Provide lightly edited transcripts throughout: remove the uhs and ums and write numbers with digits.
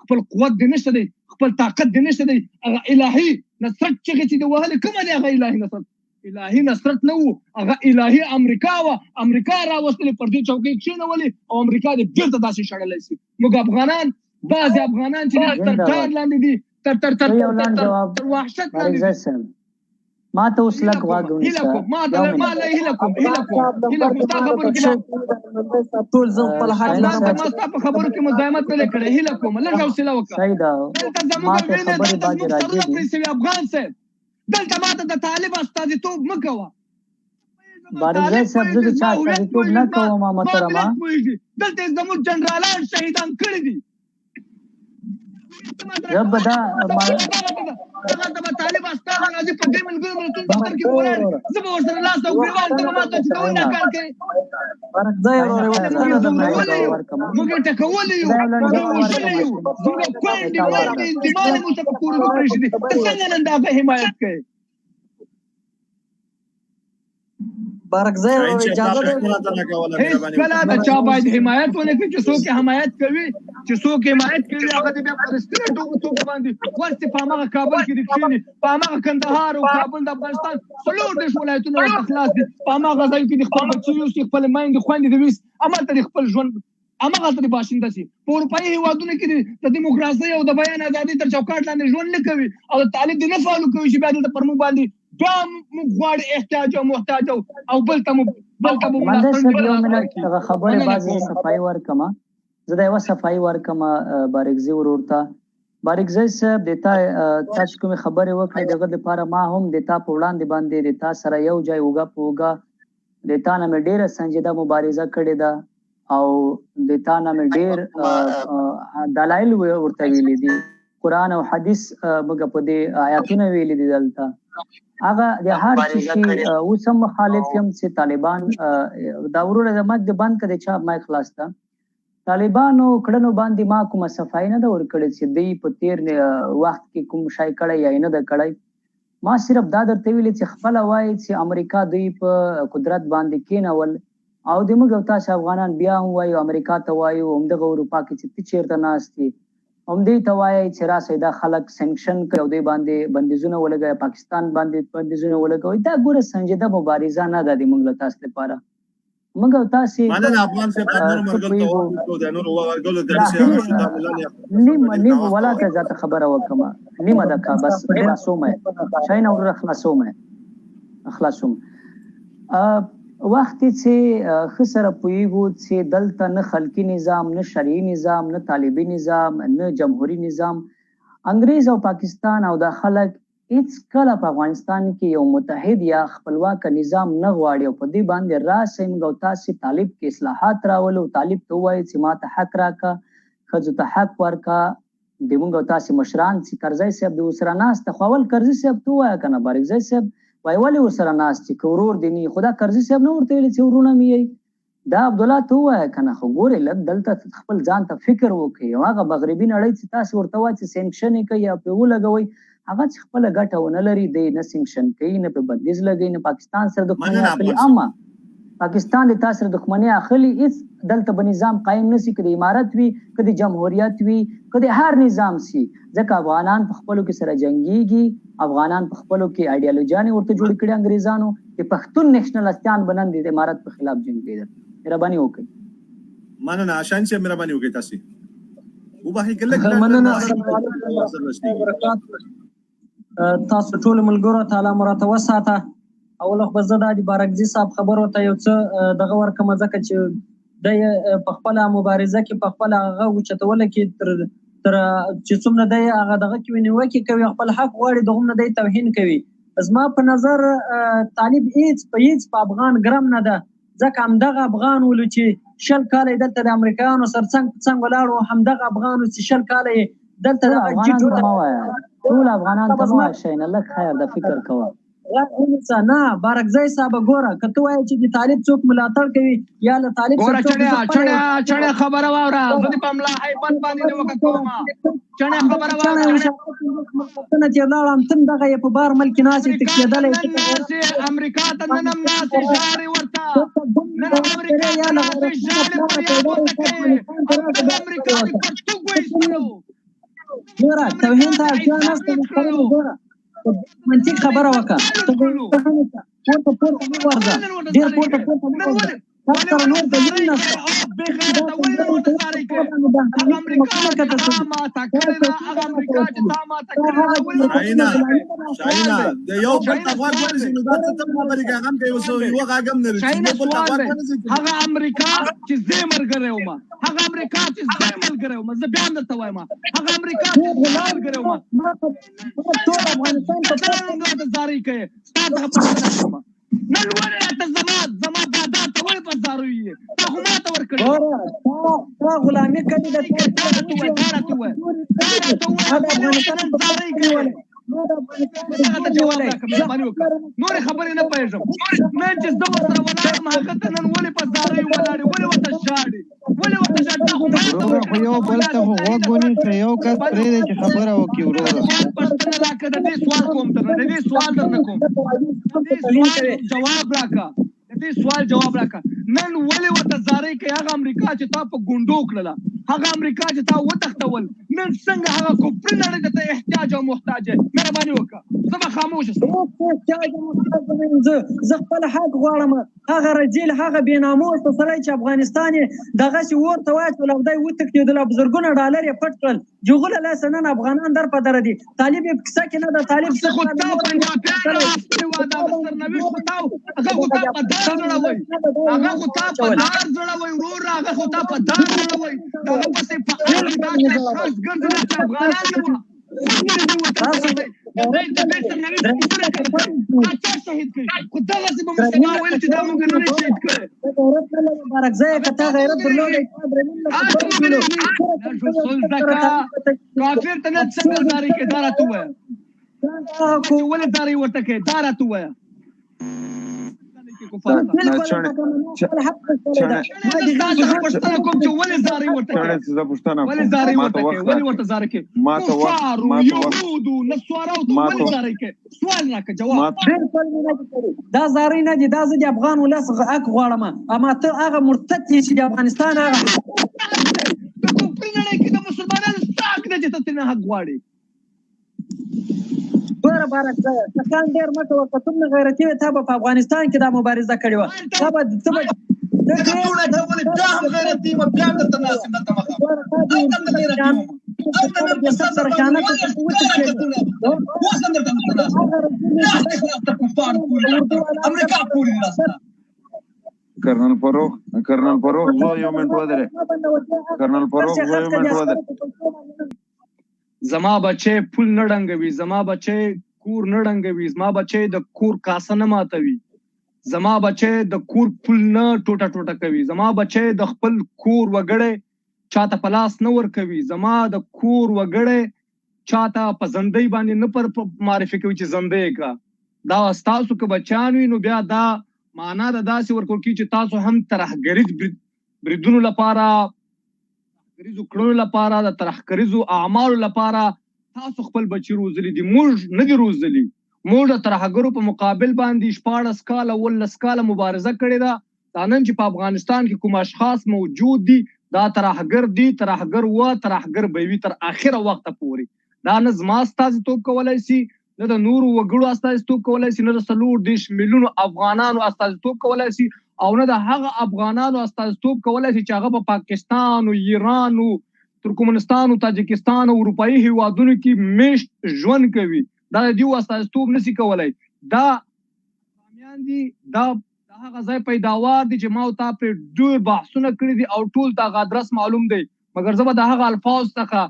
خپل قوت دې نشته دی، خپل طاقت دې نشته دی. هغه الهي نصرت چغې چې دې وهلې کومه دی؟ هغه الهي نصرت، الهي نصرت نه و، هغه الهي امریکا وه. امریکا راوستلې پر دې چوکۍ کښېنولې او امریکا دې بېرته داسې شړلی سي. موږ افغانان، بعضې افغانان چې تر ټار لاندې دي، تر وحشت لاندې دي. ما ته اوس لږ غوږ ونیسه. هیله کوم ستا خبرو کې ما ستا په خبرو کې مزاحمت نه دی کړی. هیله کوم لږ حوصله وکړه. دلته زموږ افغان صاحب، دلته ماته د طالب استازیتوب مه کوه. بارکزی صاحب زه د چا استازیتوب نه کوم محترمه. دلته زموږ جنرالان شهیدان کړي دي. رب دا طالب استاد راځي په دې ملګرو ملتونو دفتر کې ولاړ، زه به ورسره لاس او ګریوان ته ماته چې کوم نه کار کوي. موږ یې ټکولي یو، موږ وژلي یو، زموږ کونډې میندې انتمالې مو ته په کورونو پرېښي دي. ته څنګه نن د هغه حمایت کوې؟ بارکزی اجازه ده هیڅکله د چا باید حمایت ونه کړي. چې څوک حمایت کوي، چې څوک حمایت کوي، هغه دې بیا په رښتینې توګه باندې ورسې په هماغه کابل کې دې کښېني، په هماغه کندهار او کابل د افغانستان 4 ولایتونه ورته خلاص دي. په هماغه ځای کې دې خپل بچي یوسي، خپلې میندې خویندې دې ویسي، همالته دې خپل ژوند هماغلته دې باشنده سي. په اروپایي هېوادونو کې د دیموکراسۍ او د بیان ازادۍ تر چوکاټ لاندې ژوند نه کوي او د طالب دې نه فالو کوي چې بیا دلته پر موږ باندې بیا موږ غواړو احتیاج او محتاج او بل ته خبرې بعضې صفایي ورکړمه. زه د یوه صفایي ورکړمه بارکزي ورور ته. بارکزی صاحب د تا چې کومې خبرې وکړې د هغه لپاره ما هم د تا په وړاندې باندې د تا سره یو ځای اوږه په اوږه د تا نه مې ډېره سنجیده مبارزه کړې ده او د تا نه مې ډېر دلایل ورته ویلي دي. قرآن او حدیث موږ په دې آیاتونه ویلي دي دلته. هغه د هر شي اوس هم مخالف یم چې طالبان دا وروره د مایک د بند کړه، د چا مایک خلاص ده. طالبانو کړنو باندې ما کومه صفایي نه ده ورکړې چې دوی په تیر وخت کې کوم شی کړی یا نه ده کړی. ما صرف دا درته ویلي چې خپله وایي چې امریکا دوی په قدرت باندې کېنول او د موږ او تاسو افغانان بیا هم وایو امریکا ته وایو همدغه اروپا کې چې ته چېرته ناست یې همدې ته وایي چې راسئ دا خلک سینکشن کوي او دوی باندې بندیزونه ولګوي، پاکستان باندې بندیزونه ولګوي. دا ګوره سنجیده مبارزه نه ده د موږ له تاسو لپاره. موږ او تاسې نیم ولا ته ذاته خبره وکړم، نیمه دقیقه بس خلاصوم شاین وروره خلاصوم. وخت چې ښه سره پوهېږو چې دلته نه خلقي نظام، نه شرعي نظام، نه طالبي نظام، نه جمهوري نظام، انګریز او پاکستان او دا خلک هېڅکله په افغانستان کې یو متحد یا خپلواکه نظام نه غواړي او په دې باندې راسئ موږ او تاسې طالب کې اصلاحات راولو. طالب ته ووایي چې ما ته حق راکړه، ښځو ته حق ورکړه. د موږ او تاسې مشران چې کرزی صاحب د ورسره ناسته خو اول کرزي صاحب ته ووایه که نه بارکزی صاحب وایي ولې ورسره ناست چې که ورور دې نه خو دا کرزي صاحب نه ورته ویلي چې ورونه مې یې دا عبدالله ته ووایه که نه. خو ګورې لږ دلته خپل ځان ته فکر وکړئ. هغه مغربي نړۍ چې تاسې ورته وایي چې سینکشن یې کوي یا پرې ولګوئ، هغه چې خپله ګټه ونه لري دی نه سینکشن کوي، نه پرې بندیز لګوي، نه پاکستان سره دښمني اخلي. اما پاکستان د تا سره دښمني اخلي، هېڅ دلته به نظام قایم نشي، که د امارت وي، که د جمهوریت وي، که د هر نظام سي. ځکه افغانان په خپلو کې سره جنګېږي، افغانان په خپلو کې ایډیالوجانې ورته جوړې کړي انګریزانو. د پښتون نیشنلستیان به نن د امارت په خلاف جنګېدل. مهرباني وکړئ. مننه شاهین صاحب، مهرباني وکړئ. تاسې تاسو ټول ملګرو تعالی مراته وساته. اول خو زه د بارکزي صاحب خبرو ته یو څه دغه ورکړم، ځکه چې دی په خپله مبارزه کې په خپله هغه اوچتوله کې تر چې څومره دی هغه دغه کې نیوکې کوي، خپل حق غواړي، دغومره دی توهین کوي. زما په نظر طالب هېڅ په افغان ګرم نه ده، ځکه همدغه افغان ولو چې 20 کاله یې دلته د امریکایانو سره څنګ په څنګ ولاړ و، همدغه افغان چې 20 کاله یې دلته ټول افغانان ته مه وایه شینه، لږ خیر د فکر کوه. نه بارکزی صاحب ګوره که ته وایې چې د طالب څوک ملاتړ کوي یا له طالب ګوره چڼې خبره واوره، زه دې په ملا حیبت باندې نیوکه کوم. چڼې خبره واوره، چې لاړم تم دغه یې په بار ملک ناستې تکېدلی امریکا ته نن هم ناستې ژاړې ورته، نن امریکا ته ناستې ژاړې پر یاد ورته کوې. امریکا دې پرتوګ وایستلو، ګوره توهین ته اړتیا نشته محترم ګوره منطق خبره وکړه پورته مه ورځه ډېر پورته مه ورځه تاسو سره نور دلیل نشته شاهینه د یو بل تغوار ونیسي نو دا څه ته خبرې کوي هغه هم کوي اوس یو غږ هم نه لري هغه امریکا چې زه ملګری وم هغه امریکا چې زه ملګری وم زه بیا هم درته وایم هغه امریکا چې زه ملګری وم ټول افغانستان په څنګه زارۍ کوي ستا دغه پوښتنه کوم نن ولې ته زما دادا ته ولې په زاروي یې تا خو ماته ورکړې تا غلامي کړې ده نورې خبرې نه پوهېږم نن چې زه ورسره ولاړ یم هغه ته نن ولې په زاروي ولاړې ولې ورته ژاړې ولې ورته ژاړې خو یو بل ته خو غوږ ونیسه یو کس پرېږدی چې خبره وکړي وروره پوښتنه راکړه د دې سوال کوم درنه د دې سوال درنه کوم د دې سوال جواب راکړه د دې سوال جواب راکړه نن ولې ورته زارۍ کوي هغه امریکا چې تا په ګونډو کړله هغه امریکا چې تا وتښتول نن څنګه هغه کفري نړۍ ته ته احتیاج او محتاج یې مهرباني وکړه زه به خاموشه شم زه خپل حق غواړم هغه رجیل هغه بېناموسه سړی چې افغانستان یې دغسې اور ته واچول او دی وتښتېدل او بزرګونه ډالر یې پټ کړل جغله لاسه نن افغانان در په دره دي طالب یې په کیسه کې نه ده طالب څه خو تا پنجابیانو اخیستې وه دا به سرنوشت خو تا هغه خو تا په دار زړوئ هغه خو تا په دار زړوئ وروره هغه خو تا په دار زړوئ د هغه پسې په اړ کې داسې اشخاص ګرځېدل چې افغانان نه وه شهید کړي خو دغسې به موږ څنګه ویل چې دا موږ نه دي شهید کړی بارکزیه که تا غیرت درلودی کافر ته نه څنګه زارۍ کوي دا راته ووایه چې ولې زارۍ ورته کوي دا راته ووایه دا زارۍ نه دي دا زه د افغان ولس حق غواړم اما ته هغه مرتد یې چې د افغانستان هغه د کفري نړۍ کې د مسلمانانو ستا حق دی چې ته ترېنه حق غواړې ګوره بارکزیه ټکان ډېر مه کوه که څومره غیرتي وې تا به په افغانستان کې دا مبارزه کړې وه تا به کرنل فاروق زو یو منټ ودرې کرنل فاروق زو یو منټ ودرې زما بچی پول نه ډنګوي زما بچی کور نه ډنګوي زما بچی د کور کاسه نه ماتوي زما بچی د کور پول نه ټوټه ټوټه کوي زما بچی د خپل کور وګړی چاته په لاس نه ورکوي زما د کور وګړی چاته په زندۍ باندې نه پر معرفي کوي چې زندۍ کړه دا ستاسو که بچیان وي نو بیا دا معنا د داسې ورکول کېږي چې تاسو هم ترهګریز بریدونو لپاره ترهګریزو کړنو لپاره د ترهګریزو اعمالو لپاره تاسو خپل بچي روزلي دي موږ نه دي روزلي موږ د ترهګرو په مقابل باندې 14 کاله 19 کاله مبارزه کړې ده دا نن چې په افغانستان کې کوم اشخاص موجود دي دا ترهګر دي ترهګر و ترهګر به وي تر اخره وخته پورې دا نه زما استازیتوب کولی شي نه د نورو وګړو استازیتوب کولی شي نه د 40 میلیونو افغانانو استازیتوب کولی شي او نه د هغه افغانانو استازیتوب کولی شي چې هغه په پاکستان او ایران او ترکمنستان او تاجکستان او اروپایي هیوادونو کې میشت ژوند کوي دا د دې استازیتوب نشي کولی دا بامیان دي دا هغه ځای پیداوار دي چې ما او تا پرې ډېر بحثونه کړي دي او ټول ته هغه ادرس معلوم دی مګر زه به د هغه الفاظ څخه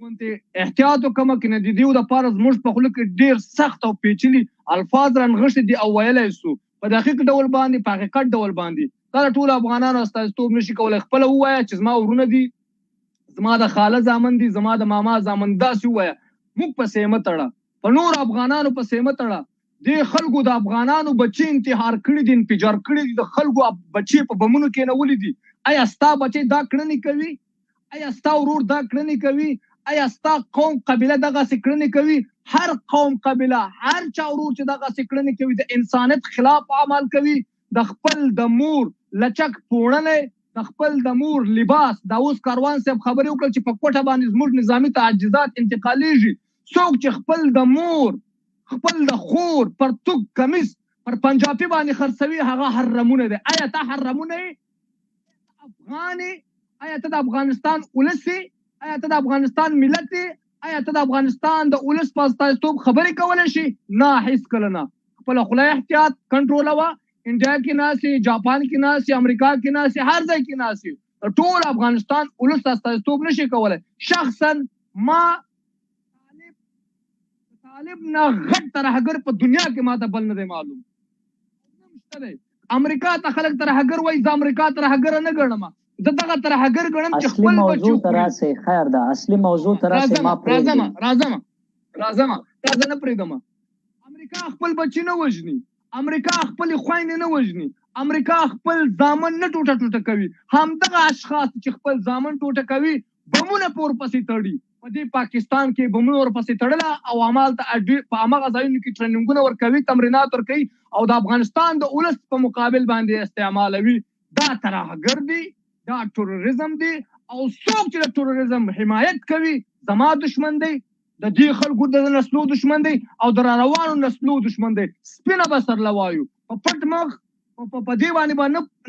غونډې احتیاط وکړم که نه د دې دپاره زموږ په خوله کې ډېر سخت او پیچلي الفاظ رانغښتي دي او ویلی سو په دقیق ډول باندې په حقیقت ډول باندې دا د ټولو افغانانو استازیتوب نشي کولی خپله ووایه چې زما ورونه دي زما د خاله زامن دي زما د ماما زامن داسې ووایه موږ پسې مه تړه په نورو افغانانو پسې مه تړه دې خلکو د افغانانو بچي انتحار کړي دي انفجار کړي دي د خلکو بچي په بمونو کې نولي دي ایا ستا بچي دا کړنې کوي ایا ستا ورور دا کړنې کوي ایا ستا قوم قبیله دغسې کړنې کوي هر قوم قبیله هر چا ورور چې دغسې کړنې کوي د انسانیت خلاف عمل کوي د خپل د مور لچک پوړلی د خپل د مور لباس دا اوس کاروان صاحب خبرې وکړل چې په کوټه باندې زموږ نظامي تعجزات انتقالیږي. څوک چې خپل د مور خپل د خور پرتوګ کمیس پر پنجابي باندې خرڅوي هغه حرمونه دی. آیا ته حرمونه یې؟ افغان یې؟ آیا ته د افغانستان ولس یې؟ آیا ته د افغانستان ملت یې؟ آیا ته د افغانستان د ولس په استازیتوب خبرې کولی شي؟ نه، هېڅکله نه. خپله خوله احتیاط کنټرولوه. انډیا کې ناستې، جاپان کې ناستې، امریکا کې ناستې، هر ځای کې ناستې، ټول افغانستان ولس استازیتوب نشي کولی. شخصا ما طالب نه غټ ترهګر په دنیا کې ماته بل نه دی معلوم. امریکا ته خلک ترهګر وایي، زه امریکا ترهګر نه ګڼم. زه دغه ترهګر ګڼم چې خپل بچو تراسه خیر ده. اصلي موضوع تراسه ما راځم نه پرېږدم. امریکا خپل بچي نه وژني، امریکا خپل خویندې نه وژني، امریکا خپل زامن نه ټوټه ټوټه کوي. همدغه اشخاص چې خپل زامن ټوټه کوي بمونه په ورپسې تړي. په دې پاکستان کې بمونه ورپسې تړله او همالته په هماغه ځایونو کې ټریننګونه ورکوي، تمرینات ورکوي او د افغانستان د ولس په مقابل باندې استعمالوي. دا ترهګر دی، دا ټوریزم دی. او څوک چې د ټوریزم حمایت کوي زما دشمن دی، د دې خلکو د نسلو دشمن دی او د راروانو نسلو دشمن دی. سپینه به سرله وایو په پټ مخ. په دې باندې به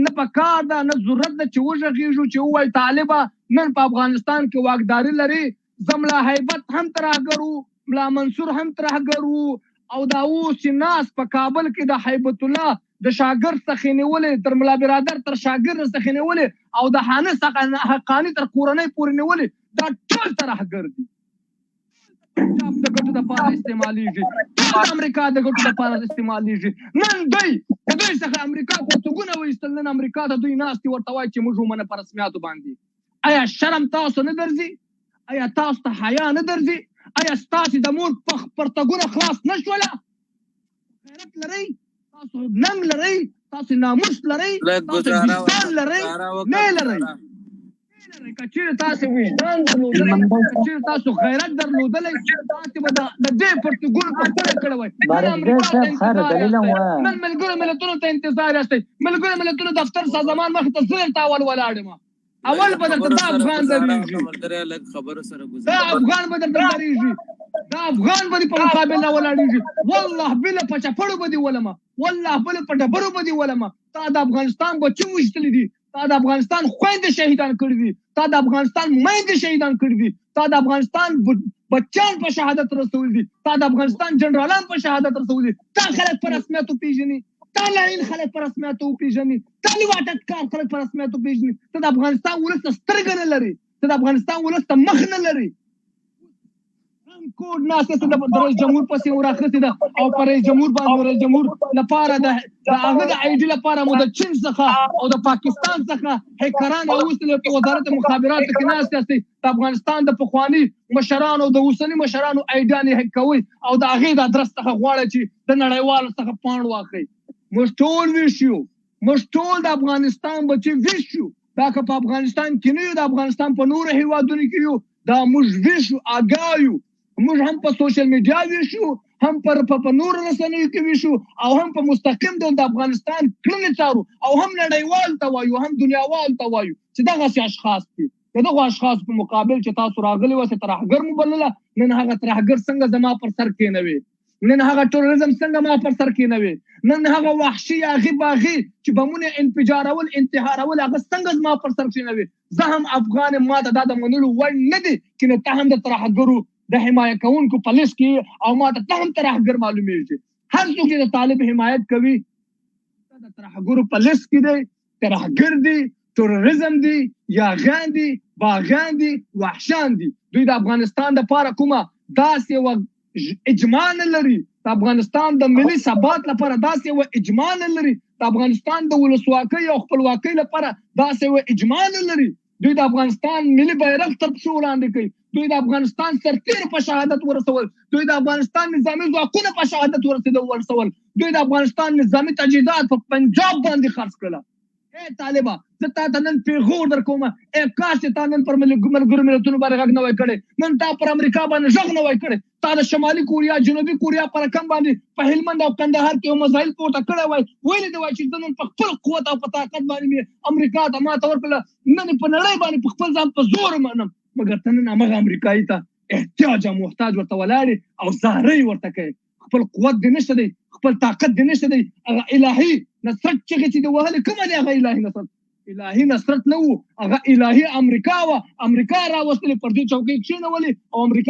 نه پکار ده نه ضرورت ده چې وغږېږو چې ووایو طالبه نن په افغانستان کې واکداري لري. زه ملا هیبت هم ترهګر وو، ملا منصور هم ترهګر وو او دا اوس چې ناست په کابل کې د هیبت الله د شاګرد څخه نیولې تر ملا برادر تر شاګرد څخه نیولې او د حانس څخه حقاني تر کورنۍ پورې نیولې، دا ټول ترهګر دي. پنجاب د ګټو لپاره استعمالیږي، ټول امریکا د ګټو لپاره استعمالیږي. نن دوی د دوی څخه امریکا پرتګونه وایستل، نن امریکا ته دوی ناستې ورته وایي چې موږ ومنه په رسمیاتو باندې. آیا شرم تاسو نه درځي؟ آیا تاسو ته حیا نه درځي؟ آیا ستاسې د مور پرتګونه خلاص نه شوله؟ غیرت لرئ؟ تاسو ننګ لرئ؟ تاسو ناموس لرئ؟ تاسو وجدان لرئ؟ نه لرئ. که چیرې تاسې وجدان درلودلی، که چیرې تاسو غیرت درلودلی، تاسې به د دې پرتګونو پرتګونه کړی وای. نن ملګرو ملتونو ته انتظار یاستئ. ملګرو ملتونو دفتر سازمان مخې ته زه درته اول ولاړ یم. اول به درته دا افغان درېږي، دا افغان به درته درېږي، دا افغان به دې په مقابل نه ولاړېږي. والله بله په چپړو به دې ولمه، والله بله په ډبرو به دې ولمه. تا د افغانستان بچي وژلي دي، تا د افغانستان خویندې شهیدان کړي دي، تا د افغانستان میندې شهیدان کړي دي، تا د افغانستان بچیان په شهادت رسولي دي، تا د افغانستان جنرالان په شهادت رسولي دي. تا خلک په رسمیت وپېژني، تا لاین خلک په رسمیت وپېژني، تا لواټکار خلک په رسمیت وپېژني. ته د افغانستان ولس ته سترګه نه لري، ته د افغانستان ولس ته مخ نه لري. کوډ ناسته د رئیس جمهور پسې وراخته ده او پر رئیس جمهور باندې رئیس جمهور لپاره د هغه د آی ډي لپاره مو د چین څخه او د پاکستان څخه هیکران اوسل په وزارت مخابراتو کې ناسته دي. د افغانستان د پخوانی مشرانو او د اوسنی مشرانو آی ډي نه هک کوي او د هغه د ادرس څخه غواړي چې د نړیوالو څخه پاند واخلي. موږ ټول ویشو، موږ ټول د افغانستان بچي ویشو. دا که په افغانستان کې نه یو، د افغانستان په نورو هیوادونو کې یو، دا موږ ویشو، آګایو. موږ هم په سوشل میډیا ویشو، هم په نورو رسنیو کې ویشو او هم په مستقیم ډول د افغانستان کړنې څارو او هم نړیوال ته وایو، هم دنیاوال ته وایو چې دغسې اشخاص دي. د دغو اشخاصو په مقابل چې تاسو راغلي واسې ترهګر مو بلله، نن هغه ترهګر څنګه زما پر سر کېنوي، نن هغه ټوریزم څنګه ما پر سر کېنوي، نن هغه وحشي هغې باغې چې بمونه انفجارول انتحارول هغه څنګه زما پر سر کېنوي. زه هم افغان یم، ما ته دا د منلو وړ نه دی چې نه ته هم د ترهګرو د حمایه کوونکو په لیست کې او ما ته هم ترهګر معلومیږي. هر څوک چې د طالب حمایت کوي د ترهګرو په لیست کې دی، ترهګر دی، تروریزم دی، یاغان دی، باغان دی، وحشان دی. دوی د افغانستان دپاره کومه داسې یوه اجماع نه لري، د افغانستان د ملي ثبات لپاره داسې یوه اجماع نه لري، د افغانستان د ولسواکۍ او خپلواکۍ لپاره داسې یوه اجماع نه لري. دوی د افغانستان ملي بیرغ تر پښو وړاندې کوي، دوی د افغانستان سرتیر په شهادت ورسول، دوی د افغانستان نظامي ځواکونه په شهادت ورسول، دوی د افغانستان نظامي تجهیزات په پنجاب باندې خرڅ کړل. اے طالبه زه تا ته نن پیغور در کوم اے کاش چې تا نن پر ملګرو ملتونو باندې غږ نه وای کړی نن تا پر امریکا باندې غږ نه وای کړی تا د شمالي کوریا جنوبي کوریا پر رقم باندې په هلمند او کندهار کې یو مسایل پورته کړی وای ویلې دی وای چې زه نن په خپل قوت او په طاقت باندې مې امریکا ته ماته ورکړله نن په نړۍ باندې په خپل ځان په زور منم مګر ته نن همغه امریکایي ته احتیاج او محتاج ورته ولاړې او زارۍ ورته کوي خپل قوت دې نشته دی خپل طاقت دې نشته دی هغه الهي نصرت چغې چې دې وهلې کومه دی هغه الهي نصرت الهي نصرت نه و هغه الهي امریکا وه امریکا راوستلې پر دې چوکۍ کښېنولې او امریکا